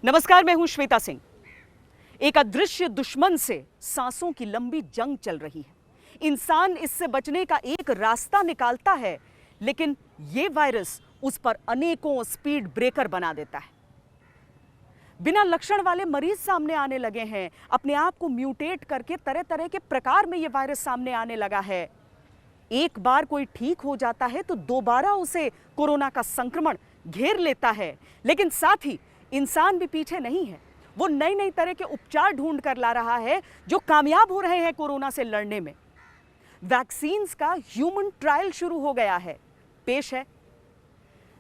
नमस्कार, मैं हूं श्वेता सिंह। एक अदृश्य दुश्मन से सांसों की लंबी जंग चल रही है। इंसान इससे बचने का एक रास्ता निकालता है, लेकिन यह वायरस उस पर अनेकों स्पीड ब्रेकर बना देता है। बिना लक्षण वाले मरीज सामने आने लगे हैं। अपने आप को म्यूटेट करके तरह तरह के प्रकार में यह वायरस सामने आने लगा है। एक बार कोई ठीक हो जाता है तो दोबारा उसे कोरोना का संक्रमण घेर लेता है। लेकिन साथ ही इंसान भी पीछे नहीं है। वो नई नई तरह के उपचार ढूंढ कर ला रहा है जो कामयाब हो रहे हैं कोरोना से लड़ने में। वैक्सीन्स का ह्यूमन ट्रायल शुरू हो गया है। पेश है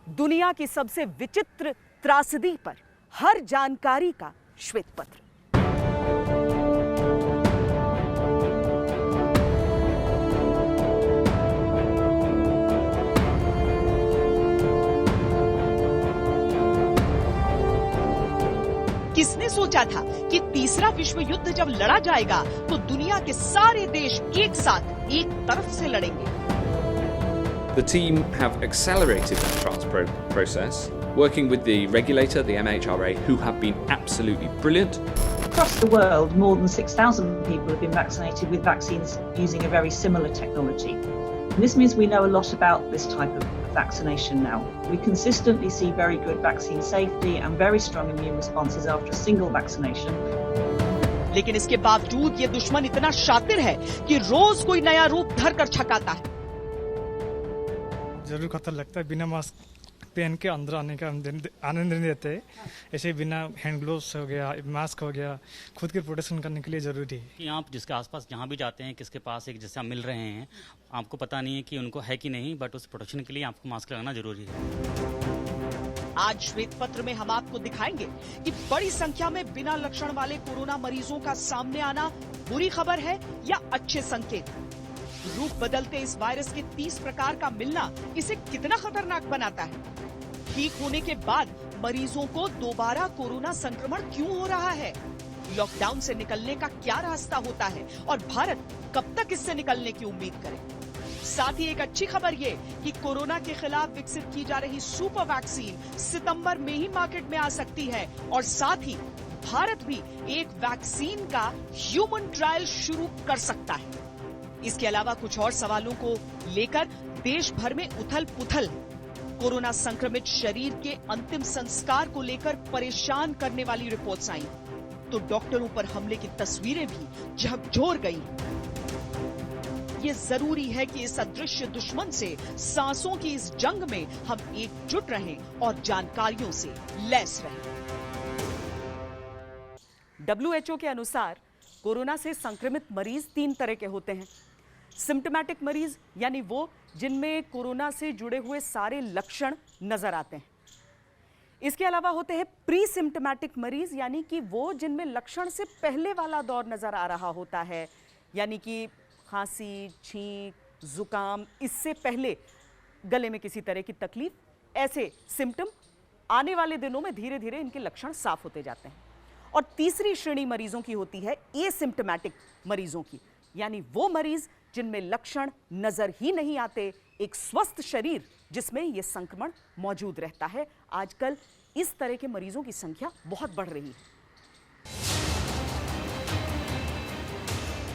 दुनिया की सबसे विचित्र त्रासदी पर हर जानकारी का श्वेत पत्र। किसने सोचा था कि तीसरा विश्व युद्ध जब लड़ा जाएगा तो दुनिया के सारे देश एक साथ एक तरफ से लड़ेंगे। The team have accelerated that trials process, working with the regulator, the MHRA, who have been absolutely brilliant. Across the world, more than 6,000 people have been vaccinated with vaccines using a very similar technology. And this means we know a lot about this type of vaccination now. We consistently see very good vaccine safety and very strong immune responses after a single vaccination. लेकिन इसके बावजूद ये दुश्मन इतना शातिर है कि रोज कोई नया रूप धर कर छकाता है। जरूर खतरा लगता है। बिना मास्क पहन के अंदर आने का आनंद नहीं देते। ऐसे बिना हैंड ग्लोव्स हो गया, मास्क हो गया, खुद की प्रोटेक्शन करने के लिए जरूरी है कि आप जिसके आसपास जहाँ भी जाते हैं, किसके पास एक जैसे आप मिल रहे हैं, आपको पता नहीं है कि उनको है कि नहीं, बट उस प्रोटेक्शन के लिए आपको मास्क लगाना जरूरी है। आज श्वेत पत्र में हम आपको दिखाएंगे कि बड़ी संख्या में बिना लक्षण वाले कोरोना मरीजों का सामने आना बुरी खबर है या अच्छे संकेत। रूप बदलते इस वायरस के 30 प्रकार का मिलना इसे कितना खतरनाक बनाता है। ठीक होने के बाद मरीजों को दोबारा कोरोना संक्रमण क्यों हो रहा है। लॉकडाउन से निकलने का क्या रास्ता होता है और भारत कब तक इससे निकलने की उम्मीद करे। साथ ही एक अच्छी खबर ये कि कोरोना के खिलाफ विकसित की जा रही सुपर वैक्सीन सितंबर में ही मार्केट में आ सकती है और साथ ही भारत भी एक वैक्सीन का ह्यूमन ट्रायल शुरू कर सकता है। इसके अलावा कुछ और सवालों को लेकर देश भर में उथल पुथल। कोरोना संक्रमित शरीर के अंतिम संस्कार को लेकर परेशान करने वाली रिपोर्ट्स आई तो डॉक्टरों पर हमले की तस्वीरें भी झकझोर गई। ये जरूरी है कि इस अदृश्य दुश्मन से सांसों की इस जंग में हम एकजुट रहें और जानकारियों से लैस रहें। WHO के अनुसार कोरोना से संक्रमित मरीज 3 तरह के होते हैं। सिम्टोमेटिक मरीज यानी वो जिनमें कोरोना से जुड़े हुए सारे लक्षण नजर आते हैं। इसके अलावा होते हैं प्री सिम्टोमेटिक मरीज यानी कि वो जिनमें लक्षण से पहले वाला दौर नजर आ रहा होता है, यानी कि खांसी, छींक, जुकाम, इससे पहले गले में किसी तरह की तकलीफ, ऐसे सिम्टम आने वाले दिनों में धीरे धीरे इनके लक्षण साफ होते जाते हैं। और तीसरी श्रेणी मरीजों की होती है एसिम्टोमेटिक मरीजों की, यानी वो मरीज जिनमें लक्षण नजर ही नहीं आते, एक स्वस्थ शरीर जिसमें यह संक्रमण मौजूद रहता है। आजकल इस तरह के मरीजों की संख्या बहुत बढ़ रही है।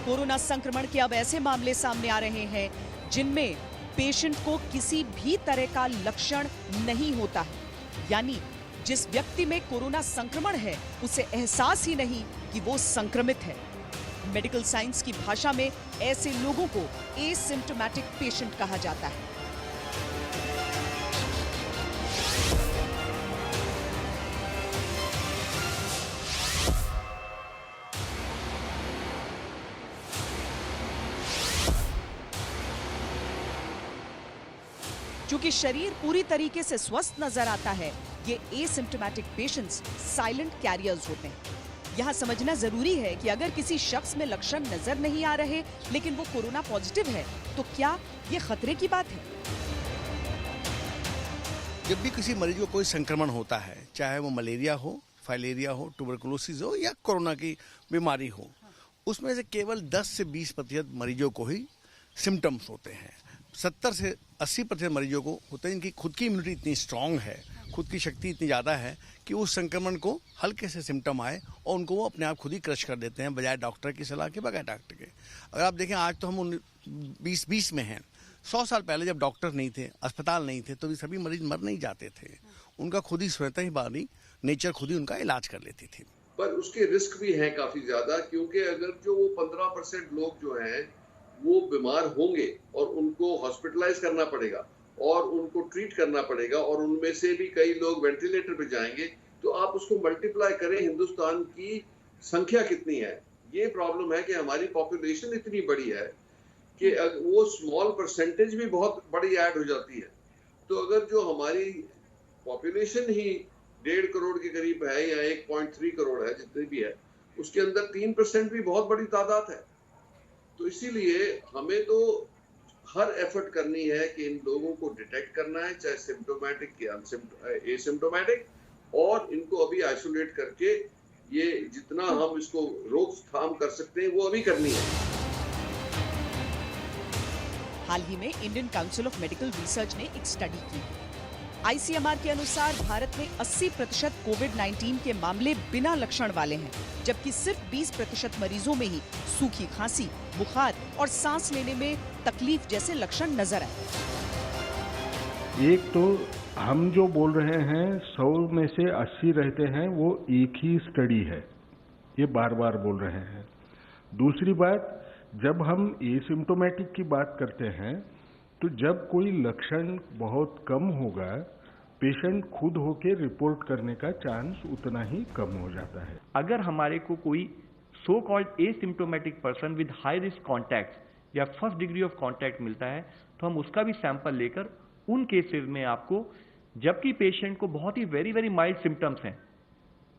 कोरोना संक्रमण के अब ऐसे मामले सामने आ रहे हैं जिनमें पेशेंट को किसी भी तरह का लक्षण नहीं होता है, यानी जिस व्यक्ति में कोरोना संक्रमण है उसे एहसास ही नहीं कि वो संक्रमित है। मेडिकल साइंस की भाषा में ऐसे लोगों को एसिम्प्टोमेटिक पेशेंट कहा जाता है। चूंकि शरीर पूरी तरीके से स्वस्थ नजर आता है, ये एसिम्प्टोमेटिक पेशेंट्स साइलेंट कैरियर्स होते हैं। यहाँ समझना जरूरी है कि अगर किसी शख्स में लक्षण नजर नहीं आ रहे लेकिन वो कोरोना पॉजिटिव है तो क्या ये खतरे की बात है। जब भी किसी मरीज को कोई संक्रमण होता है, चाहे वो मलेरिया हो, फाइलेरिया हो, ट्यूबरकुलोसिस हो या कोरोना की बीमारी हो, उसमें से केवल 10 से 20% मरीजों को ही सिम्टम्स होते हैं। 70 से 80% मरीजों को होता है इनकी खुद की इम्यूनिटी इतनी स्ट्रांग है, खुद की शक्ति इतनी ज़्यादा है कि उस संक्रमण को हल्के से सिम्टम आए और उनको वो अपने आप खुद ही क्रश कर देते हैं बजाय डॉक्टर की सलाह के, बगैर डॉक्टर के। अगर आप देखें आज तो हम 2020 में हैं, 100 साल पहले जब डॉक्टर नहीं थे, अस्पताल नहीं थे, तो भी सभी मरीज मर नहीं जाते थे। उनका खुद ही स्वतः ही बारी नेचर खुद ही उनका इलाज कर लेती थी। पर उसके रिस्क भी हैं काफी ज्यादा, क्योंकि अगर जो वो 15% लोग जो हैं वो बीमार होंगे और उनको हॉस्पिटलाइज करना पड़ेगा और उनको ट्रीट करना पड़ेगा और उनमें से भी कई लोग वेंटिलेटर पे जाएंगे, तो आप उसको मल्टीप्लाई करें हिंदुस्तान की संख्या कितनी है। ये प्रॉब्लम है कि हमारी पॉपुलेशन इतनी बड़ी है कि वो स्मॉल परसेंटेज भी बहुत बड़ी ऐड हो जाती है। तो अगर जो हमारी पॉपुलेशन ही 1.5 करोड़ के करीब है या 1.3 करोड़ है, जितनी भी है, उसके अंदर 3% भी बहुत बड़ी तादाद है। तो इसीलिए हमें तो हर एफर्ट करनी है कि इन लोगों को डिटेक्ट करना है, चाहे सिम्टोमेटिक या एसिम्टोमेटिक, और इनको अभी आइसोलेट करके ये जितना हम इसको रोकथाम कर सकते हैं वो अभी करनी है। हाल ही में Indian council of medical research ने एक स्टडी की। आईसीएमआर के अनुसार भारत में 80% कोविड-19 के मामले बिना लक्षण वाले हैं, जबकि सिर्फ 20% मरीजों में ही सूखी खांसी, बुखार और सांस लेने में तकलीफ जैसे लक्षण नजर आए। एक तो हम जो बोल रहे हैं 100 में से 80 रहते हैं, वो एक ही स्टडी है, ये बार बार बोल रहे हैं। दूसरी बात, जब हम एसिम्टोमेटिक की बात करते हैं तो जब कोई लक्षण बहुत कम होगा, पेशेंट खुद होके रिपोर्ट करने का चांस उतना ही कम हो जाता है। अगर हमारे को कोई so called asymptomatic person with high risk contact या फर्स्ट डिग्री ऑफ कॉन्टैक्ट मिलता है, तो हम उसका भी सैंपल लेकर उन केसेस में आपको, जबकि पेशेंट को बहुत ही वेरी माइल्ड सिम्टम्स हैं,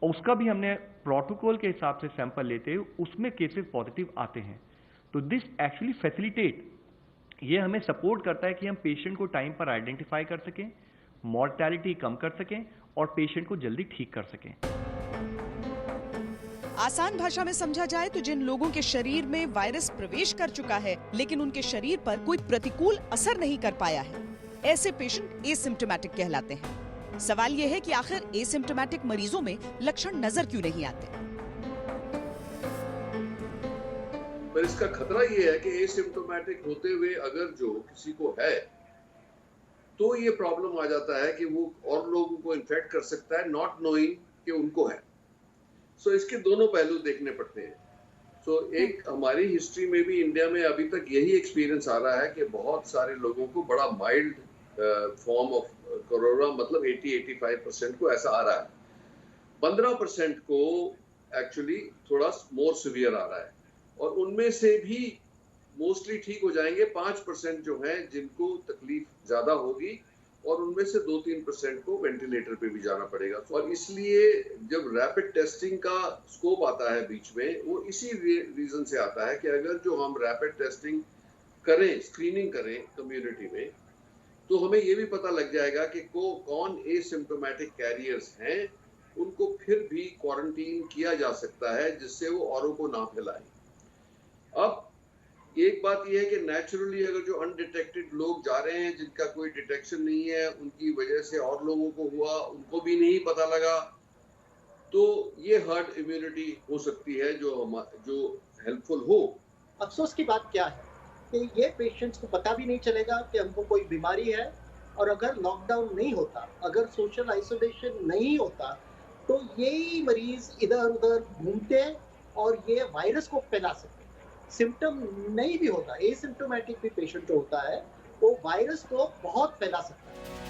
उसका भी हमने प्रोटोकॉल के हिसाब से सैंपल लेते हुए उसमें केसेस पॉजिटिव आते हैं। तो दिस एक्चुअली फैसिलिटेट, ये हमें सपोर्ट करता है कि हम पेशेंट को टाइम पर आइडेंटिफाई कर सकें, मॉर्टेलिटी कम कर सकें और पेशेंट को जल्दी ठीक कर सकें। आसान भाषा में समझा जाए तो जिन लोगों के शरीर में वायरस प्रवेश कर चुका है लेकिन उनके शरीर पर कोई प्रतिकूल असर नहीं कर पाया है, ऐसे पेशेंट एसिम्टोमेटिक कहलाते हैं। सवाल यह है कि आखिर एसिम्टोमेटिक मरीजों में लक्षण नजर क्यों नहीं आते? पर इसका खतरा ये है कि एसिम्टोमेटिक होते हुए अगर जो किसी को है तो ये प्रॉब्लम आ जाता है कि वो और लोगों को इन्फेक्ट कर सकता है, नॉट नोइंग कि उनको है। सो इसके दोनों पहलू देखने पड़ते हैं। सो एक हमारी हिस्ट्री में भी इंडिया में अभी तक यही एक्सपीरियंस आ रहा है कि बहुत सारे लोगों को बड़ा माइल्ड फॉर्म ऑफ कोरोना, मतलब 80-85% को ऐसा आ रहा है। 15% को एक्चुअली थोड़ा मोर सिवियर आ रहा है और उनमें से भी मोस्टली ठीक हो जाएंगे। 5% जो हैं जिनको तकलीफ ज्यादा होगी और उनमें से 2-3% को वेंटिलेटर पे भी जाना पड़ेगा। और इसलिए जब रैपिड टेस्टिंग का स्कोप आता है बीच में, वो इसी रीजन से आता है कि अगर जो हम रैपिड टेस्टिंग करें, स्क्रीनिंग करें कम्युनिटी में, तो हमें ये भी पता लग जाएगा कि कौन एसिम्टोमेटिक कैरियर्स हैं, उनको फिर भी क्वारंटीन किया जा सकता है जिससे वो औरों को ना फैलाएं। अब एक बात यह है कि नेचुरली अगर जो अनडिटेक्टेड लोग जा रहे हैं, जिनका कोई डिटेक्शन नहीं है, उनकी वजह से और लोगों को हुआ, उनको भी नहीं पता लगा, तो ये हर्ड इम्यूनिटी हो सकती है जो हेल्पफुल हो। अफसोस की बात क्या है कि ये पेशेंट्स को पता भी नहीं चलेगा कि हमको कोई बीमारी है, और अगर लॉकडाउन नहीं होता, अगर सोशल आइसोलेशन नहीं होता, तो यही मरीज इधर उधर घूमते और ये वायरस को फैला सकते। सिम्टम नहीं भी होता, एसिम्टोमेटिक भी पेशेंट जो होता है वो वायरस को बहुत फैला सकता है।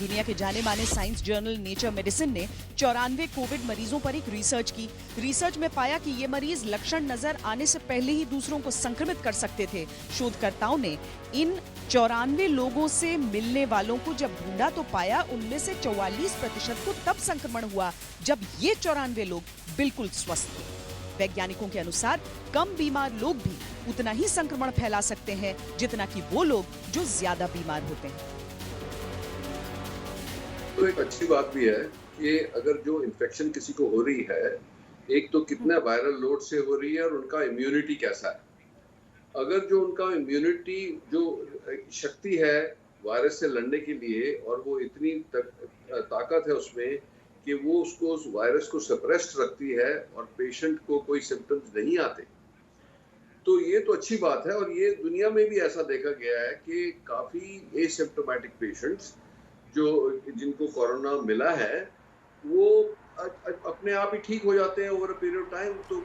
दुनिया के जाने माने साइंस जर्नल नेचर मेडिसिन ने 94 कोविड मरीजों पर एक रिसर्च की। रिसर्च में पाया कि ये मरीज लक्षण नजर आने से पहले ही दूसरों को संक्रमित कर सकते थे। शोधकर्ताओं ने इन 94 लोगों से मिलने वालों को जब ढूंढा तो पाया उनमें से 44% को तब संक्रमण हुआ जब ये 94 लोग बिल्कुल स्वस्थ थे। वैज्ञानिकों के अनुसार कम बीमार लोग भी उतना ही संक्रमण फैला सकते हैं जितना कि वो लोग जो ज्यादा बीमार होते हैं। तो एक अच्छी बात भी है कि अगर जो इन्फेक्शन किसी को हो रही है एक तो कितना वायरल लोड से हो रही है और उनका इम्यूनिटी कैसा है। अगर जो उनका इम्यूनिटी जो शक्ति है वायरस से लड़ने के लिए और वो इतनी ताकत है उसमें कि वो उसको उस वायरस को सप्रेस्ड रखती है और पेशेंट को कोई सिम्टम्स नहीं आते, तो ये तो अच्छी बात है। और ये दुनिया में भी ऐसा देखा गया है कि काफ़ी एसिम्प्टोमेटिक पेशेंट्स जो जिनको कोरोना मिला है वो अपने आप ही ठीक हो जाते हैं over a period of time, तो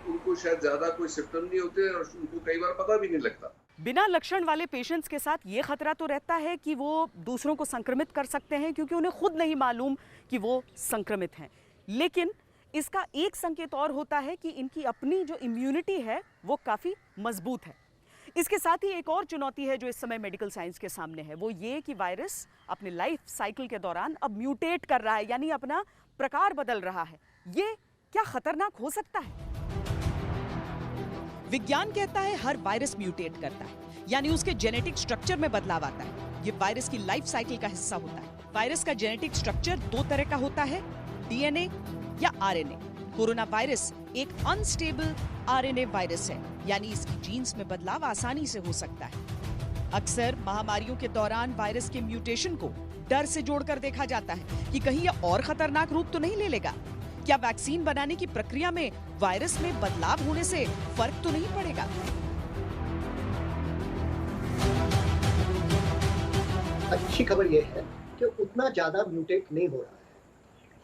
उनको शायद ज़्यादा कोई सिम्टम नहीं होते और उनको कई बार पता भी नहीं लगता। बिना लक्षण वाले पेशेंट्स के साथ ये खतरा तो रहता है कि वो दूसरों को संक्रमित कर सकते हैं क्योंकि उन्हें खुद नहीं मालूम कि वो संक्रमित हैं। लेकिन इसका एक संकेत और होता है कि इनकी अपनी जो इम्यूनिटी है वो काफ़ी मजबूत है। इसके साथ ही एक और चुनौती है जो इस समय मेडिकल साइंस के सामने है, वो ये कि वायरस अपने लाइफ साइकिल के दौरान अब म्यूटेट कर रहा है, यानी अपना प्रकार बदल रहा है। ये क्या खतरनाक हो सकता है? विज्ञान कहता है हर वायरस म्यूटेट करता है, यानी उसके जेनेटिक स्ट्रक्चर में बदलाव आता है। ये वायरस की लाइफ साइकिल का हिस्सा होता है। वायरस का जेनेटिक स्ट्रक्चर दो तरह का होता है, डीएनए या आरएनए। कोरोना वायरस एक अनस्टेबल आरएनए वायरस है, यानी इसकी जीन्स में बदलाव आसानी से हो सकता है। अक्सर महामारियों के दौरान वायरस के म्यूटेशन को डर से जोड़कर देखा जाता है कि कहीं यह और खतरनाक रूप तो नहीं ले लेगा। क्या वैक्सीन बनाने की प्रक्रिया में वायरस में बदलाव होने से फर्क तो नहीं पड़ेगा? अच्छी खबर यह है कि उतना ज्यादा म्यूटेट नहीं हो रहा है।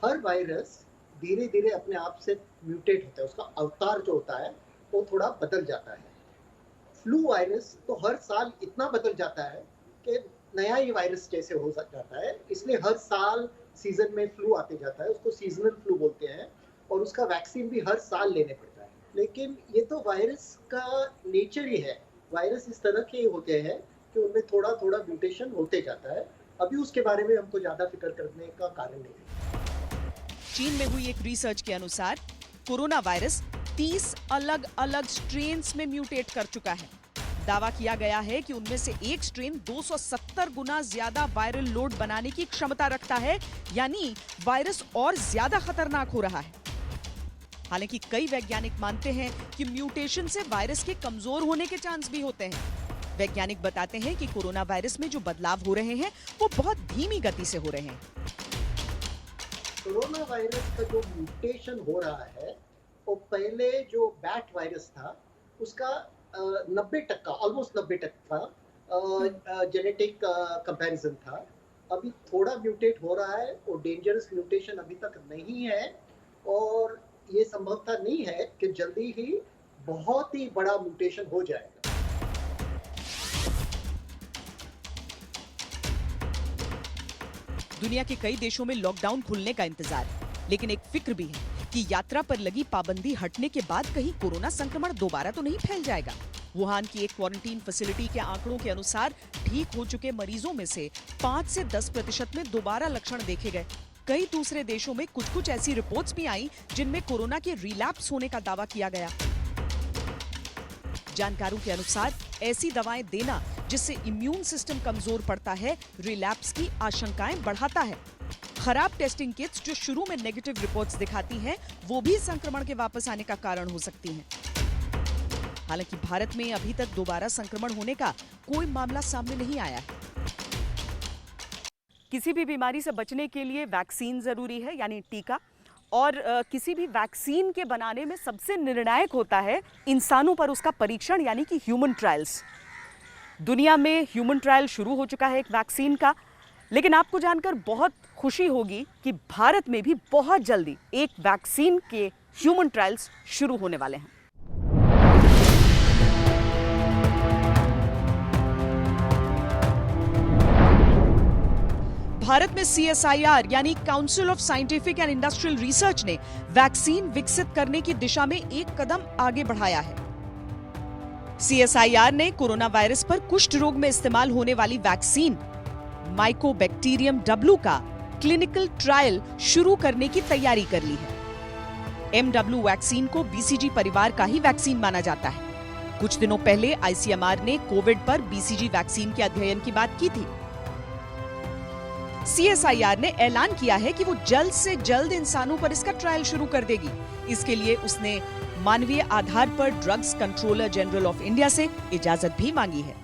हर वायरस धीरे धीरे अपने आप से म्यूटेट होता है, उसका अवतार जो होता है वो थोड़ा बदल जाता है। फ्लू वायरस तो हर साल इतना बदल जाता है कि नया ही वायरस जैसे हो जाता है, इसलिए हर साल सीजन में फ्लू आते जाता है, उसको सीजनल फ्लू बोलते हैं, और उसका वैक्सीन भी हर साल लेने पड़ता है। लेकिन ये तो वायरस का नेचर ही है। वायरस इस तरह के होते हैं कि उनमें थोड़ा थोड़ा म्यूटेशन होते जाता है। अभी उसके बारे में हमको ज्यादा फिक्र करने का कारण नहीं है। चीन में हुई एक रिसर्च के अनुसार कोरोना वायरस 30 अलग अलग स्ट्रेन्स में म्यूटेट कर चुका है। दावा किया गया है कि उनमें से एक स्ट्रेन 270 गुना ज्यादा वायरल लोड बनाने की क्षमता रखता है, यानी वायरस और ज्यादा खतरनाक हो रहा है। हालांकि कई वैज्ञानिक मानते हैं कि म्यूटेशन से वायरस के कमजोर होने के चांस भी होते हैं। वैज्ञानिक बताते हैं कि कोरोना वायरस में जो बदलाव हो रहे हैं वो बहुत धीमी गति से हो रहे हैं। कोरोना वायरस का जो म्यूटेशन हो रहा है वो पहले जो बैट वायरस था उसका 90%, ऑलमोस्ट 90% जेनेटिक कंपैरिजन था। अभी थोड़ा म्यूटेट हो रहा है, वो डेंजरस म्यूटेशन अभी तक नहीं है, और ये संभवता नहीं है कि जल्दी ही बहुत ही बड़ा म्यूटेशन हो जाएगा। दुनिया के कई देशों में लॉकडाउन खुलने का इंतजार है, लेकिन एक फिक्र भी है कि यात्रा पर लगी पाबंदी हटने के बाद कहीं कोरोना संक्रमण दोबारा तो नहीं फैल जाएगा। वुहान की एक क्वारंटीन फैसिलिटी के आंकड़ों के अनुसार ठीक हो चुके मरीजों में से 5 से 10% में दोबारा लक्षण देखे गए। कई दूसरे देशों में कुछ ऐसी रिपोर्ट्स भी आई जिनमें कोरोना के रिलैप्स होने का दावा किया गया। जानकारों के अनुसार ऐसी दवाएं देना जिससे इम्यून सिस्टम कमजोर पड़ता है, रिलैप्स की आशंकाएं बढ़ाता है। खराब टेस्टिंग किट्स जो शुरू में नेगेटिव रिपोर्ट्स दिखाती हैं, वो भी संक्रमण के वापस आने का कारण हो सकती हैं। हालांकि भारत में अभी तक दोबारा संक्रमण होने का कोई मामला सामने नहीं आया है। किसी भी बीमारी से बचने के लिए वैक्सीन जरूरी है, यानी टीका, और किसी भी वैक्सीन के बनाने में सबसे निर्णायक होता है इंसानों पर उसका परीक्षण, यानी कि ह्यूमन ट्रायल्स। दुनिया में ह्यूमन ट्रायल शुरू हो चुका है एक वैक्सीन का, लेकिन आपको जानकर बहुत खुशी होगी कि भारत में भी बहुत जल्दी एक वैक्सीन के ह्यूमन ट्रायल्स शुरू होने वाले हैं। भारत में CSIR यानी council of scientific and industrial research ने वैक्सीन विकसित करने की दिशा में एक कदम आगे बढ़ाया है। CSIR ने कोरोना वायरस पर कुष्ठ रोग में इस्तेमाल होने वाली वैक्सीन माइकोबैक्टीरियम W का क्लिनिकल ट्रायल शुरू करने की तैयारी कर ली है। MW वैक्सीन को BCG परिवार का ही वैक्सीन माना जाता है। कुछ दिनों पहले ICMR ने कोविड पर BCG वैक्सीन के अध्ययन की बात की थी। CSIR ने ऐलान किया है कि वो जल्द से जल्द इंसानों पर इसका ट्रायल शुरू कर देगी। इसके लिए उसने मानवीय आधार पर drugs controller general of India से इजाजत भी मांगी है।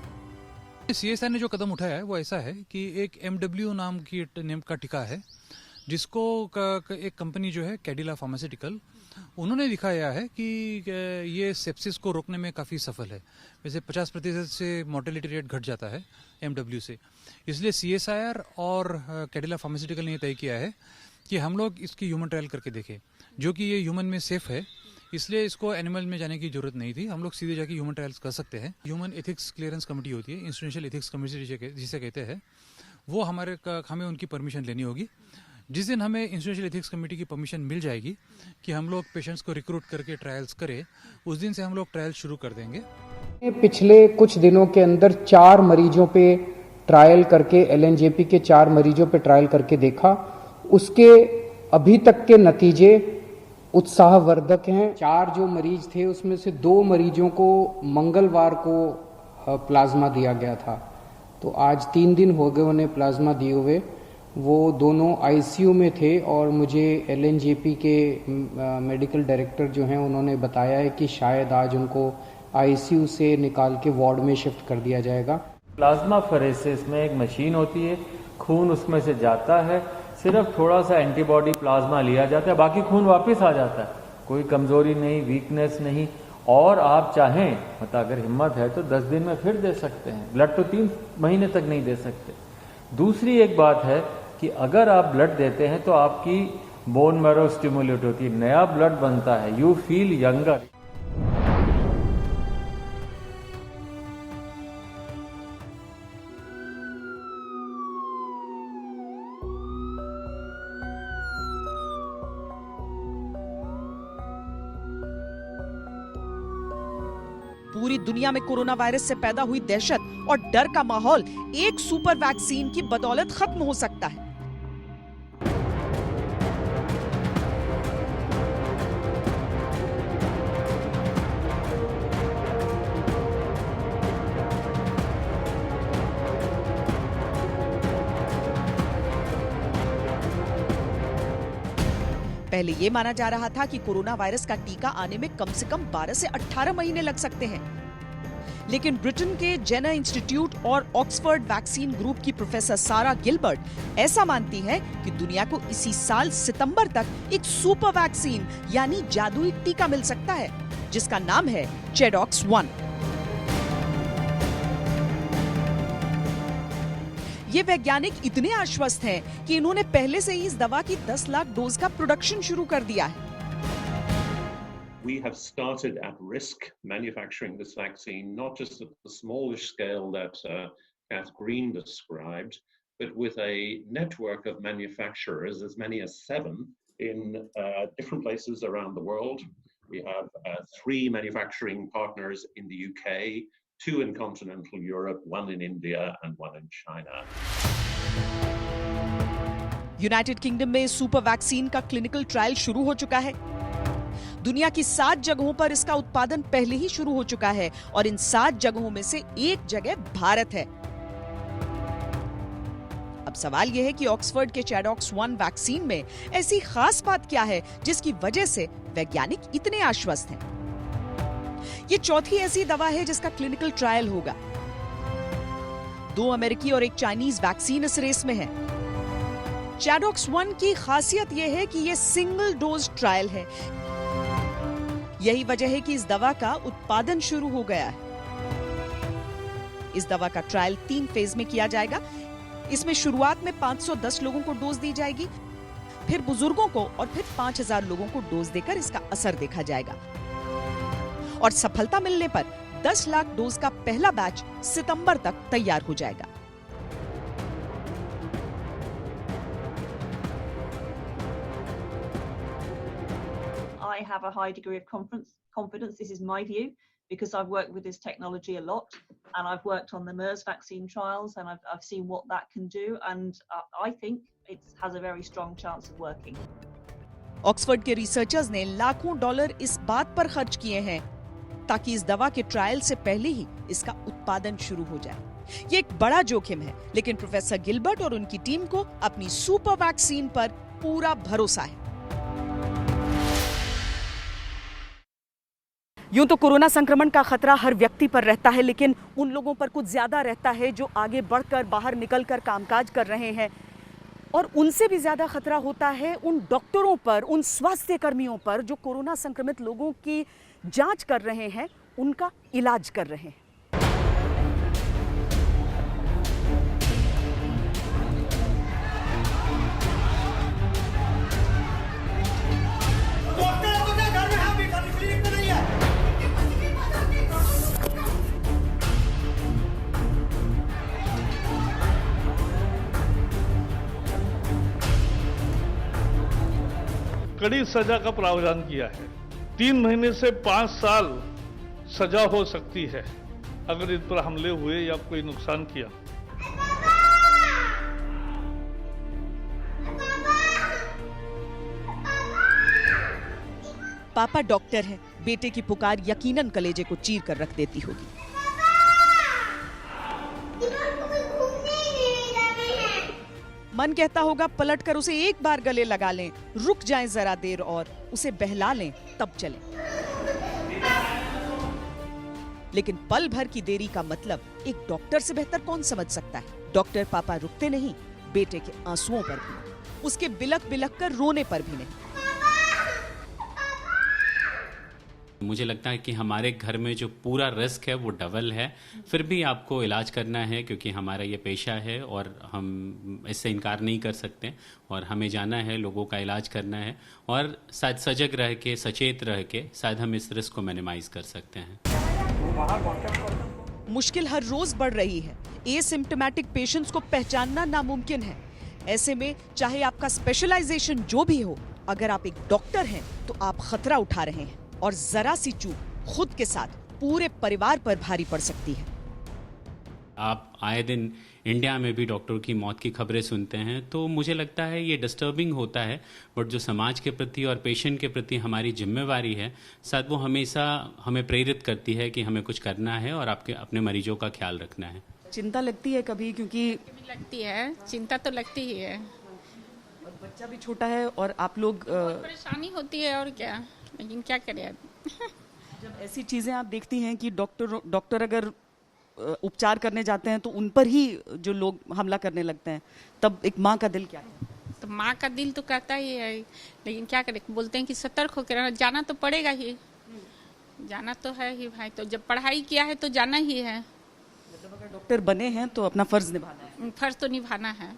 CSIR ने जो कदम उठाया है वो ऐसा है कि एक MW नाम का टीका है, जिसको एक कंपनी जो है कैडिला फार्मास्यूटिकल, उन्होंने दिखाया है कि ये सेप्सिस को रोकने में काफ़ी सफल है। वैसे 50% से मोर्टेलिटी रेट घट जाता है MW से। इसलिए CSIR और कैडिला फार्मास्यूटिकल ने तय किया है कि हम लोग इसकी ह्यूमन ट्रायल करके देखें, जो कि ये ह्यूमन में सेफ है। इसलिए इसको एनिमल में जाने की जरूरत नहीं थी, हम लोग सीधे जाके ह्यूमन ट्रायल्स कर सकते हैं। ह्यूमन एथिक्स क्लियरेंस कमेटी होती है, इंस्टीट्यूशनल एथिक्स कमेटी जिसे कहते हैं, वो हमें उनकी परमिशन लेनी होगी। जिस दिन हमें इंस्टीट्यूशनल एथिक्स कमेटी की परमिशन मिल जाएगी कि हम लोग पेशेंट्स को रिक्रूट करके ट्रायल्स करें, उस दिन से हम लोग ट्रायल शुरू कर देंगे। पिछले कुछ दिनों के अंदर 4 मरीजों पे ट्रायल करके, LNJP के 4 मरीजों पे ट्रायल करके देखा। उसके अभी तक के नतीजे उत्साहवर्धक हैं। 4 जो मरीज थे उसमें से 2 मरीजों को मंगलवार को प्लाज्मा दिया गया था, तो आज 3 दिन हो गए उन्हें प्लाज्मा दिए हुए। वो दोनों ICU में थे और मुझे LNJP के मेडिकल डायरेक्टर जो हैं उन्होंने बताया है कि शायद आज उनको ICU से निकाल के वार्ड में शिफ्ट कर दिया जाएगा। प्लाज्मा फेरेसिस में एक मशीन होती है, खून उसमें से जाता है, सिर्फ थोड़ा सा एंटीबॉडी प्लाज्मा लिया जाता है, बाकी खून वापस आ जाता है। कोई कमजोरी नहीं, वीकनेस नहीं। और आप चाहें, मतलब अगर हिम्मत है तो 10 दिन में फिर दे सकते हैं। ब्लड तो 3 महीने तक नहीं दे सकते। दूसरी एक बात है कि अगर आप ब्लड देते हैं तो आपकी बोन मैरो स्टिमुलेट होती है, नया ब्लड बनता है, यू फील यंगर। पूरी दुनिया में कोरोना वायरस से पैदा हुई दहशत और डर का माहौल एक सुपर वैक्सीन की बदौलत खत्म हो सकता है। पहले ये माना जा रहा था कि कोरोना वायरस का टीका आने में कम से कम 12 से 18 महीने लग सकते हैं, लेकिन ब्रिटेन के जेनर इंस्टीट्यूट और ऑक्सफोर्ड वैक्सीन ग्रुप की प्रोफेसर सारा गिलबर्ट ऐसा मानती हैं कि दुनिया को इसी साल सितंबर तक एक सुपर वैक्सीन यानी जादुई टीका मिल सकता है, जिसका नाम है चेडॉक्स 1। ये वैज्ञानिक इतने आश्वस्त हैं कि इन्होंने पहले से ही इस दवा की 10 लाख डोज का प्रोडक्शन शुरू कर दिया है। We have started at risk manufacturing this vaccine, not just at the smallish scale that Kath Green described, but with a network of manufacturers, as many as 7 in different places around the world. We have 3 manufacturing partners in the UK, 2 in continental Europe, 1 in India and 1 in China. United kingdom में super vaccine का clinical trial शुरू हो चुका है। दुनिया की 7 जगहों पर इसका उत्पादन पहले ही शुरू हो चुका है और इन 7 जगहों में से एक जगह भारत है। अब सवाल यह है कि ऑक्सफोर्ड के चेडॉक्स 1 वैक्सीन में ऐसी खास बात क्या है जिसकी वजह से वैज्ञानिक इतने आश्वस्त हैं। ये चौथी ऐसी दवा है जिसका क्लिनिकल ट्रायल होगा। 2 अमेरिकी और 1 चाइनीज वैक्सीन इस रेस में है। चेडॉक्स 1 की खासियत यह है कि यह सिंगल डोज ट्रायल है। यही वजह है कि इस दवा का उत्पादन शुरू हो गया है। इस दवा का ट्रायल 3 फेज में किया जाएगा। इसमें शुरुआत में 510 लोगों को डोज दी जाएगी, फिर बुजुर्गों को और फिर 5000 लोगों को डोज देकर इसका असर देखा जाएगा। और सफलता मिलने पर 10 लाख डोज का पहला बैच सितंबर तक तैयार हो जाएगा। I have a high degree of confidence. This is my view because I've worked with this technology a lot, and I've worked on the MERS vaccine trials, and I've seen what that can do, and I think it has a very strong chance of working. Oxford के researchers ने लाखों dollar इस बात पर खर्च किए हैं ताकि इस दवा के ट्रायल से पहले ही इसका उत्पादन शुरू हो जाए। ये एक बड़ा जोखिम है, लेकिन प्रोफेसर गिलबर्ट और उनकी टीम को अपनी सुपर वैक्सीन पर पूरा भरोसा है। यूं तो कोरोना संक्रमण का खतरा हर व्यक्ति पर रहता है, लेकिन उन लोगों पर कुछ ज्यादा रहता है जो आगे बढ़कर बाहर निकलकर कामकाज कर रहे हैं, और उनसे भी ज्यादा खतरा होता है उन डॉक्टरों पर, उन स्वास्थ्य कर्मियों पर जो कोरोना संक्रमित लोगों की जांच कर रहे हैं, उनका इलाज कर रहे हैं। कड़ी सजा का प्रावधान किया है। 3 महीने से 5 साल सजा हो सकती है अगर इन पर हमले हुए या कोई नुकसान किया। पापा डॉक्टर हैं, बेटे की पुकार यकीनन कलेजे को चीर कर रख देती होगी। मन कहता होगा पलटकर उसे एक बार गले लगा लें, रुक जाएं जरा देर और उसे बहला लें, तब चलें। लेकिन पल भर की देरी का मतलब एक डॉक्टर से बेहतर कौन समझ सकता है। डॉक्टर पापा रुकते नहीं, बेटे के आंसुओं पर भी, उसके बिलक बिलक कर रोने पर भी नहीं। मुझे लगता है कि हमारे घर में जो पूरा रिस्क है वो डबल है, फिर भी आपको इलाज करना है क्योंकि हमारा ये पेशा है और हम इससे इनकार नहीं कर सकते, और हमें जाना है, लोगों का इलाज करना है, और शायद सजग रह के, सचेत रह के शायद हम इस रिस्क को मिनिमाइज कर सकते हैं। मुश्किल हर रोज बढ़ रही है। एसिम्प्टोमेटिक पेशेंट्स को पहचानना नामुमकिन है। ऐसे में चाहे आपका स्पेशलाइजेशन जो भी हो, अगर आप एक डॉक्टर हैं तो आप खतरा उठा रहे हैं, और जरा सी चूक खुद के साथ पूरे परिवार पर भारी पड़ सकती है। आप आए दिन इंडिया में भी डॉक्टरों की मौत की खबरें सुनते हैं, तो मुझे लगता है ये डिस्टर्बिंग होता है, बट जो समाज के प्रति और पेशेंट के प्रति हमारी जिम्मेवारी है, शायद वो हमेशा हमें प्रेरित करती है कि हमें कुछ करना है और आपके अपने मरीजों का ख्याल रखना है। चिंता लगती है कभी, क्योंकि लगती है, चिंता तो लगती ही है, और बच्चा भी छोटा है और आप लोग परेशानी होती है, और क्या, लेकिन क्या करें। जब ऐसी चीजें आप देखती हैं कि डॉक्टर अगर उपचार करने जाते हैं तो उन पर ही जो लोग हमला करने लगते हैं, तब एक माँ का दिल क्या है? तो माँ का दिल तो कहता ही है, लेकिन क्या करें, बोलते हैं कि सतर्क होकर जाना तो पड़ेगा ही, जाना तो है ही भाई, तो जब पढ़ाई किया है तो जाना ही है। मतलब अगर डॉक्टर बने हैं तो अपना फर्ज निभाना है। फर्ज तो निभाना है।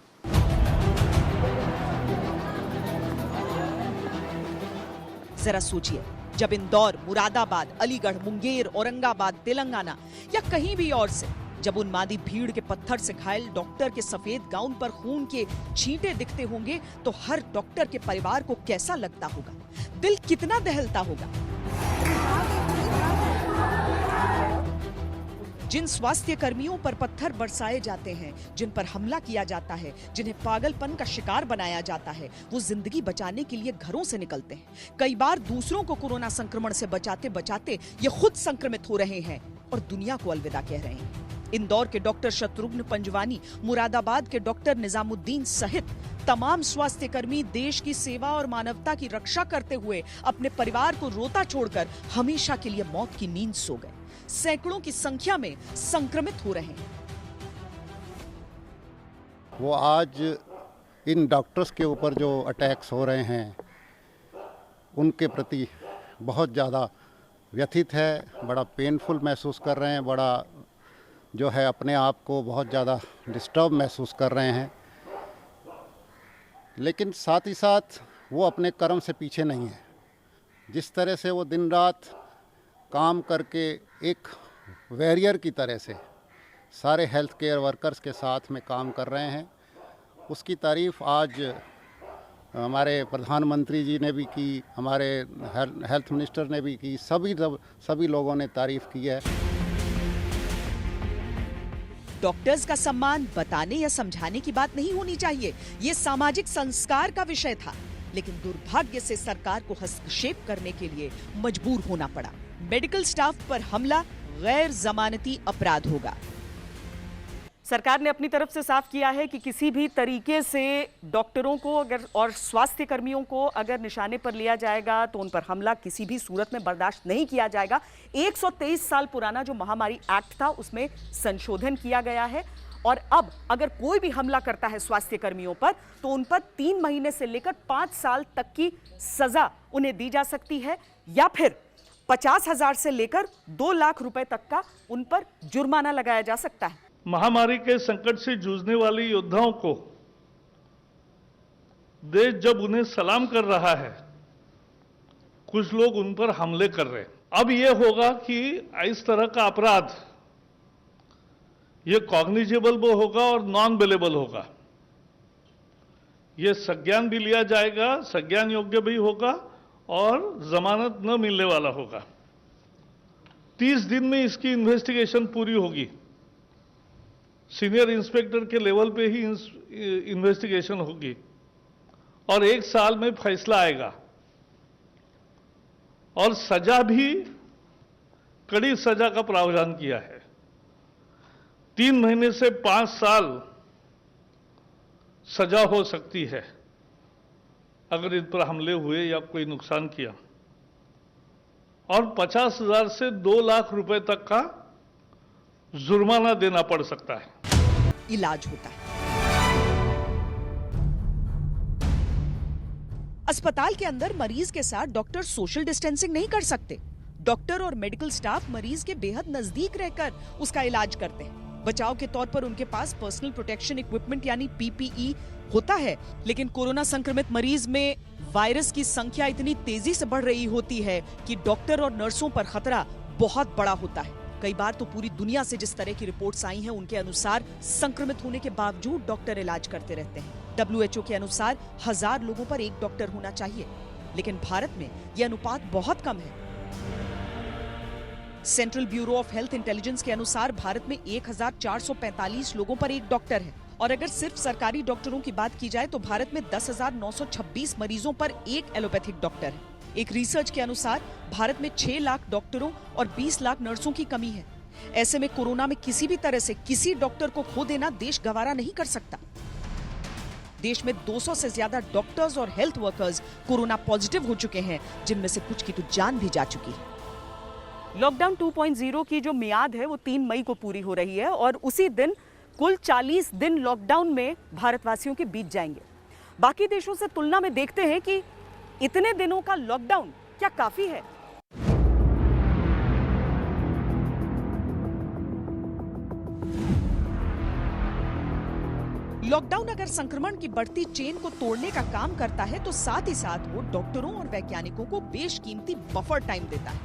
जरा सोचिए, जब इंदौर, मुरादाबाद, अलीगढ़, मुंगेर, औरंगाबाद, तेलंगाना या कहीं भी और से जब उन्मादी भीड़ के पत्थर से घायल डॉक्टर के सफेद गाउन पर खून के छींटे दिखते होंगे, तो हर डॉक्टर के परिवार को कैसा लगता होगा, दिल कितना दहलता होगा। जिन स्वास्थ्य कर्मियों पर पत्थर बरसाए जाते हैं, जिन पर हमला किया जाता है, जिन्हें पागलपन का शिकार बनाया जाता है, वो जिंदगी बचाने के लिए घरों से निकलते हैं। कई बार दूसरों को कोरोना संक्रमण से बचाते बचाते ये खुद संक्रमित हो रहे हैं और दुनिया को अलविदा कह रहे हैं। इंदौर के डॉक्टर शत्रुघ्न पंजवानी, मुरादाबाद के डॉक्टर निजामुद्दीन सहित तमाम स्वास्थ्य कर्मी देश की सेवा और मानवता की रक्षा करते हुए अपने परिवार को रोता छोड़कर हमेशा के लिए मौत की नींद सो गए। सैकड़ों की संख्या में संक्रमित हो रहे हैं। वो आज इन डॉक्टर्स के ऊपर जो अटैक्स हो रहे हैं उनके प्रति बहुत ज़्यादा व्यथित है, बड़ा पेनफुल महसूस कर रहे हैं, बड़ा जो है अपने आप को बहुत ज़्यादा डिस्टर्ब महसूस कर रहे हैं। लेकिन साथ ही साथ वो अपने कर्म से पीछे नहीं है। जिस तरह से वो दिन रात काम करके एक वॉरियर की तरह से सारे हेल्थ केयर वर्कर्स के साथ में काम कर रहे हैं, उसकी तारीफ़ आज हमारे प्रधानमंत्री जी ने भी की, हमारे हेल्थ मिनिस्टर ने भी की, सभी लोगों ने तारीफ़ की है। डॉक्टर्स का सम्मान बताने या समझाने की बात नहीं होनी चाहिए, ये सामाजिक संस्कार का विषय था, लेकिन दुर्भाग्य से सरकार को हस्तक्षेप करने के लिए मजबूर होना पड़ा। मेडिकल स्टाफ पर हमला गैर जमानती अपराध होगा। सरकार ने अपनी तरफ से साफ किया है कि किसी भी तरीके से डॉक्टरों को अगर और स्वास्थ्य कर्मियों को अगर निशाने पर लिया जाएगा तो उन पर हमला किसी भी सूरत में बर्दाश्त नहीं किया जाएगा। 123 साल पुराना जो महामारी एक्ट था उसमें संशोधन किया गया है और अब अगर कोई भी हमला करता है स्वास्थ्य कर्मियों पर तो उन पर 3 महीने से लेकर 5 साल तक की सजा उन्हें दी जा सकती है या फिर 50,000 से लेकर 2 लाख रुपए तक का उन पर जुर्माना लगाया जा सकता है। महामारी के संकट से जूझने वाले योद्धाओं को देश जब उन्हें सलाम कर रहा है, कुछ लोग उन पर हमले कर रहे हैं। अब यह होगा कि इस तरह का अपराध ये कॉग्निजेबल भी होगा और नॉन बेलेबल होगा। ये संज्ञान भी लिया जाएगा, संज्ञान योग्य भी होगा और जमानत न मिलने वाला होगा। 30 दिन में इसकी इन्वेस्टिगेशन पूरी होगी। सीनियर इंस्पेक्टर के लेवल पे ही इन्वेस्टिगेशन होगी और 1 साल में फैसला आएगा और सजा भी कड़ी सजा का प्रावधान किया है। 3 महीने से 5 साल सजा हो सकती है अगर इन पर हमले हुए या कोई नुकसान किया और 50,000 से 2 लाख रुपए तक का जुर्माना देना पड़ सकता है। इलाज होता है। अस्पताल के अंदर मरीज के साथ डॉक्टर सोशल डिस्टेंसिंग नहीं कर सकते। डॉक्टर और मेडिकल स्टाफ मरीज के बेहद नजदीक रहकर उसका इलाज करते हैं। बचाव के तौर पर उनके पास पर्सनल प्रोटेक्शन इक्विपमेंट यानी पीपीई होता है, लेकिन कोरोना संक्रमित मरीज में वायरस की संख्या इतनी तेजी से बढ़ रही होती है कि डॉक्टर और नर्सों पर खतरा बहुत बड़ा होता है। कई बार तो पूरी दुनिया से जिस तरह की रिपोर्ट्स आई हैं उनके अनुसार संक्रमित होने के बावजूद डॉक्टर इलाज करते रहते हैं। WHO के अनुसार 1000 लोगों पर 1 डॉक्टर होना चाहिए, लेकिन भारत में यह अनुपात बहुत कम है। Central bureau of health intelligence के अनुसार भारत में 1445 लोगों पर 1 डॉक्टर है और अगर सिर्फ सरकारी डॉक्टरों की बात की जाए तो भारत में 10,926 मरीजों पर 1 एलोपैथिक डॉक्टर है। एक रिसर्च के अनुसार भारत में 6 लाख डॉक्टरों और 20 लाख नर्सों की कमी है। ऐसे में कोरोना में किसी भी तरह से किसी डॉक्टर को खो देना देश गवारा नहीं कर सकता। देश में 200 से ज्यादा डॉक्टर्स और हेल्थ वर्कर्स कोरोना पॉजिटिव हो चुके हैं, जिनमें से कुछ की तो जान भी जा चुकी है। लॉकडाउन 2.0 की जो मियाद है वो 3 मई को पूरी हो रही है और उसी दिन कुल 40 दिन लॉकडाउन में भारतवासियों के बीत जाएंगे। बाकी देशों से तुलना में देखते हैं कि इतने दिनों का लॉकडाउन क्या काफी है? लॉकडाउन अगर संक्रमण की बढ़ती चेन को तोड़ने का काम करता है तो साथ ही साथ वो डॉक्टरों और वैज्ञानिकों को बेशकीमती बफर टाइम देता है,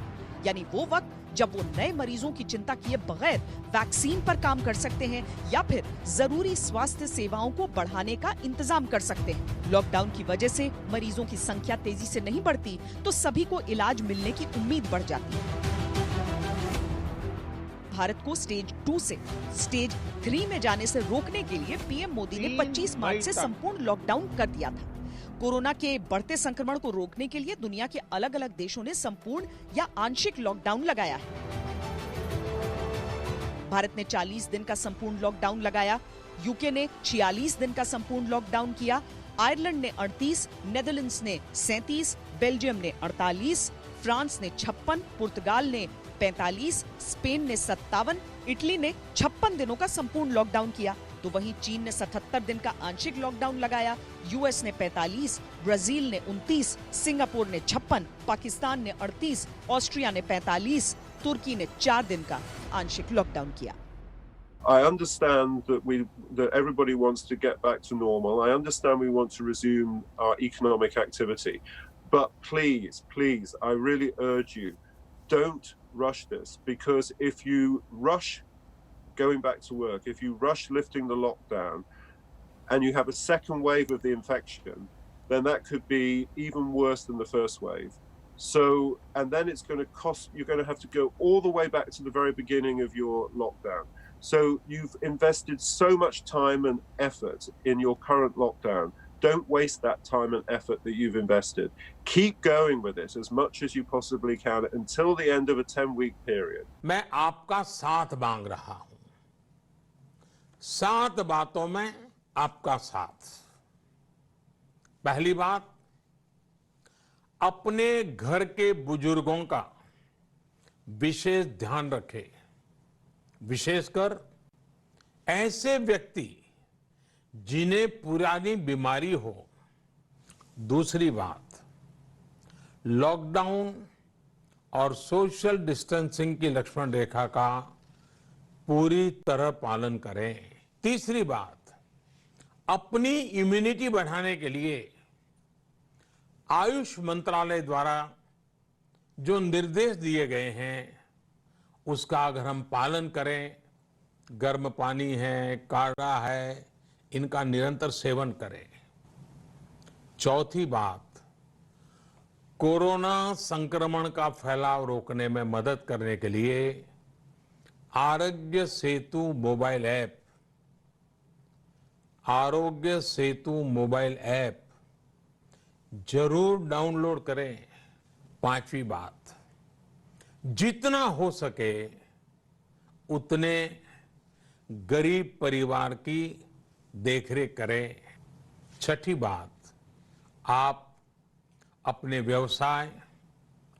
यानी वो वक्त जब वो नए मरीजों की चिंता किए बगैर वैक्सीन पर काम कर सकते हैं या फिर जरूरी स्वास्थ्य सेवाओं को बढ़ाने का इंतजाम कर सकते हैं। लॉकडाउन की वजह से मरीजों की संख्या तेजी से नहीं बढ़ती तो सभी को इलाज मिलने की उम्मीद बढ़ जाती है। भारत को स्टेज 2 से स्टेज 3 में जाने से रोकने के लिए पीएम मोदी ने 25 मार्च से संपूर्ण लॉकडाउन कर दिया था। कोरोना के बढ़ते संक्रमण को रोकने के लिए दुनिया के अलग अलग देशों ने संपूर्ण या आंशिक लॉकडाउन लगाया है। भारत ने 40 दिन का संपूर्ण लॉकडाउन लगाया, यूके ने 46 दिन का संपूर्ण लॉकडाउन किया, आयरलैंड ने 38, नेदरलैंड्स ने 37, बेल्जियम ने 48, फ्रांस ने 56, पुर्तगाल ने 45, स्पेन ने 57, इटली ने 56 दिनों का संपूर्ण लॉकडाउन किया। तो वहीं चीन ने 77 दिन का आंशिक लॉकडाउन लगाया, यूएस ने 45, ब्राजील ने 29, सिंगापुर ने 56, पाकिस्तान ने 38, ऑस्ट्रिया ने 45, तुर्की ने 4 दिन का आंशिक लॉकडाउन किया। I understand that everybody wants to get back to normal. I understand we want to resume our economic activity. But please, I really urge you, don't rush this, because if you rush going back to work, if you rush lifting the lockdown and you have a second wave of the infection, then that could be even worse than the first wave. So, and then it's going to cost, you're going to have to go all the way back to the very beginning of your lockdown. So you've invested so much time and effort in your current lockdown. Don't waste that time and effort that you've invested. Keep going with it as much as you possibly can until the end of a 10-week period. मैं आपका साथ मांग रहा हूं। 7 बातों में आपका साथ। पहली बात, अपने घर के बुजुर्गों का विशेष ध्यान रखें, विशेषकर ऐसे व्यक्ति जिन्हें पुरानी बीमारी हो। दूसरी बात, लॉकडाउन और सोशल डिस्टेंसिंग की लक्ष्मण रेखा का पूरी तरह पालन करें। तीसरी बात, अपनी इम्यूनिटी बढ़ाने के लिए आयुष मंत्रालय द्वारा जो निर्देश दिए गए हैं उसका अगर हम पालन करें, गर्म पानी है, काढ़ा है, इनका निरंतर सेवन करें। चौथी बात, कोरोना संक्रमण का फैलाव रोकने में मदद करने के लिए Aarogya Setu mobile app, Aarogya Setu mobile app जरूर डाउनलोड करें। पांचवी बात, जितना हो सके उतने गरीब परिवार की देखरेख करें। छठी बात, आप अपने व्यवसाय,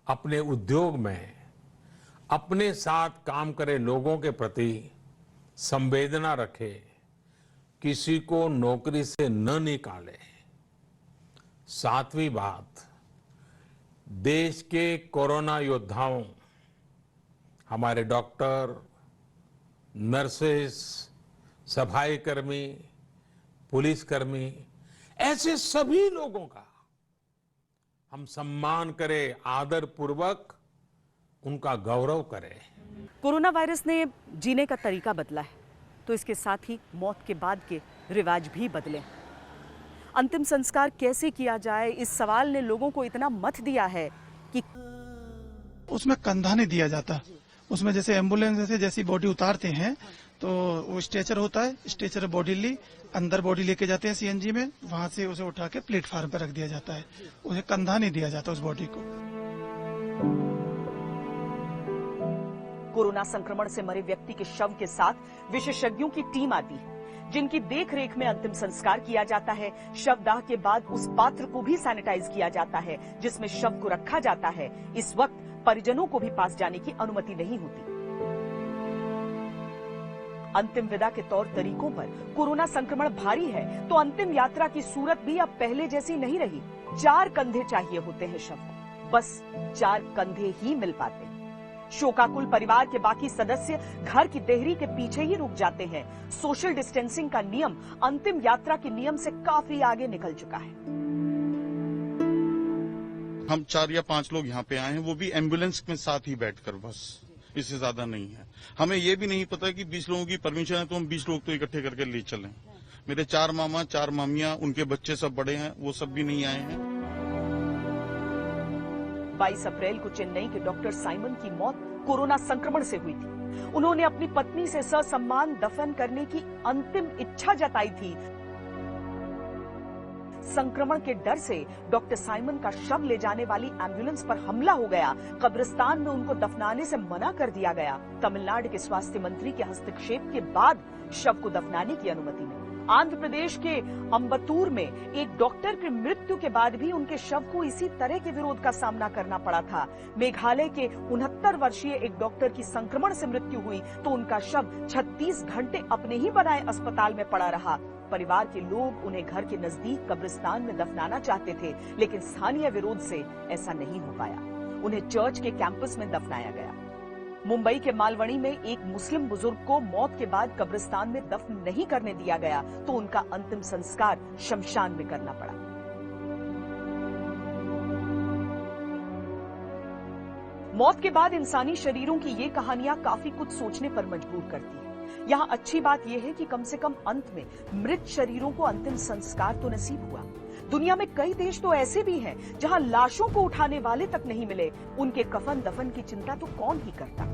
अपने उद्योग में अपने साथ काम करे लोगों के प्रति संवेदना रखें, किसी को नौकरी से न निकालें। सातवीं बात, देश के कोरोना योद्धाओं, हमारे डॉक्टर, नर्सेस, सफाई कर्मी, पुलिसकर्मी, ऐसे सभी लोगों का हम सम्मान करें, आदर पूर्वक उनका गौरव करें। कोरोना वायरस ने जीने का तरीका बदला है, तो इसके साथ ही मौत के बाद के रिवाज भी बदले। अंतिम संस्कार कैसे किया जाए, इस सवाल ने लोगों को इतना मथ दिया है कि उसमें कंधा नहीं दिया जाता। उसमें जैसे एम्बुलेंस से जैसी बॉडी उतारते हैं तो वो स्ट्रेचर होता है, स्ट्रेचर बॉडी ली अंदर बॉडी लेके जाते हैं सीएनजी में, वहां से उसे उठा के प्लेटफार्म पर रख दिया जाता है। उन्हें कंधा नहीं दिया जाता उस बॉडी को। कोरोना संक्रमण से मरे व्यक्ति के शव के साथ विशेषज्ञों की टीम आती है, जिनकी देखरेख में अंतिम संस्कार किया जाता है। शवदाह के बाद उस पात्र को भी सैनिटाइज किया जाता है जिसमें शव को रखा जाता है। इस वक्त परिजनों को भी पास जाने की अनुमति नहीं होती। अंतिम विदा के तौर तरीकों पर कोरोना संक्रमण भारी है, तो अंतिम यात्रा की सूरत भी अब पहले जैसी नहीं रही। 4 कंधे चाहिए होते हैं शव को, बस 4 कंधे ही मिल पाते हैं। शोकाकुल परिवार के बाकी सदस्य घर की देहरी के पीछे ही रुक जाते हैं। सोशल डिस्टेंसिंग का नियम अंतिम यात्रा के नियम से काफी आगे निकल चुका है। हम 4 या 5 लोग यहाँ पे आए हैं, वो भी एम्बुलेंस में साथ ही बैठकर, बस इससे ज्यादा नहीं है। हमें ये भी नहीं पता कि 20 लोगों की परमिशन है तो हम 20 लोग तो इकट्ठे करके ले चलें। मेरे 4 मामा, 4 मामियां, उनके बच्चे सब बड़े हैं, वो सब भी नहीं आए हैं। 22 अप्रैल को चेन्नई के डॉक्टर साइमन की मौत कोरोना संक्रमण से हुई थी। उन्होंने अपनी पत्नी से ससम्मान दफन करने की अंतिम इच्छा जताई थी। संक्रमण के डर से डॉक्टर साइमन का शव ले जाने वाली एम्बुलेंस पर हमला हो गया। कब्रिस्तान में उनको दफनाने से मना कर दिया गया। तमिलनाडु के स्वास्थ्य मंत्री के हस्तक्षेप के बाद शव को दफनाने की अनुमति मिली। आंध्र प्रदेश के अंबतूर में एक डॉक्टर की मृत्यु के बाद भी उनके शव को इसी तरह के विरोध का सामना करना पड़ा था। मेघालय के 69 वर्षीय एक डॉक्टर की संक्रमण से मृत्यु हुई तो उनका शव 36 घंटे अपने ही बनाए अस्पताल में पड़ा रहा। परिवार के लोग उन्हें घर के नजदीक कब्रिस्तान में दफनाना चाहते थे, लेकिन स्थानीय विरोध से ऐसा नहीं हो पाया। उन्हें चर्च के कैंपस में दफनाया गया। मुंबई के मालवणी में एक मुस्लिम बुजुर्ग को मौत के बाद कब्रिस्तान में दफन नहीं करने दिया गया तो उनका अंतिम संस्कार शमशान में करना पड़ा। मौत के बाद इंसानी शरीरों की ये कहानियां काफी कुछ सोचने पर मजबूर करती है। यहाँ अच्छी बात यह है कि कम से कम अंत में मृत शरीरों को अंतिम संस्कार तो नसीब हुआ। दुनिया में कई देश तो ऐसे भी हैं जहां लाशों को उठाने वाले तक नहीं मिले। उनके कफन दफन की चिंता तो कौन ही करता।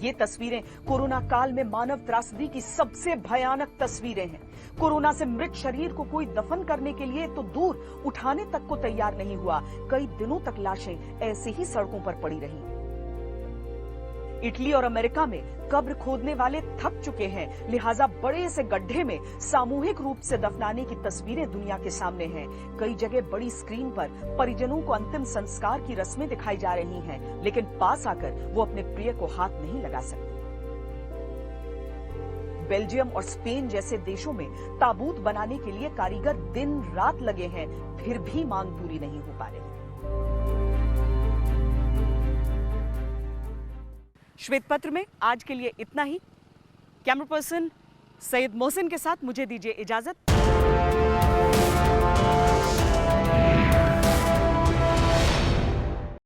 ये तस्वीरें कोरोना काल में मानव त्रासदी की सबसे भयानक तस्वीरें हैं। कोरोना से मृत शरीर को कोई दफन करने के लिए तो दूर, उठाने तक को तैयार नहीं हुआ। कई दिनों तक लाशें ऐसे ही सड़कों पर पड़ी रही। इटली और अमेरिका में कब्र खोदने वाले थक चुके हैं, लिहाजा बड़े से गड्ढे में सामूहिक रूप से दफनाने की तस्वीरें दुनिया के सामने हैं। कई जगह बड़ी स्क्रीन पर परिजनों को अंतिम संस्कार की रस्में दिखाई जा रही हैं, लेकिन पास आकर वो अपने प्रिय को हाथ नहीं लगा सकते। बेल्जियम और स्पेन जैसे देशों में ताबूत बनाने के लिए कारीगर दिन रात लगे हैं, फिर भी मांग पूरी नहीं हो पा रही। श्वेत पत्र में आज के लिए इतना ही। कैमरा पर्सन सैयद मोहसिन के साथ मुझे दीजिए इजाजत।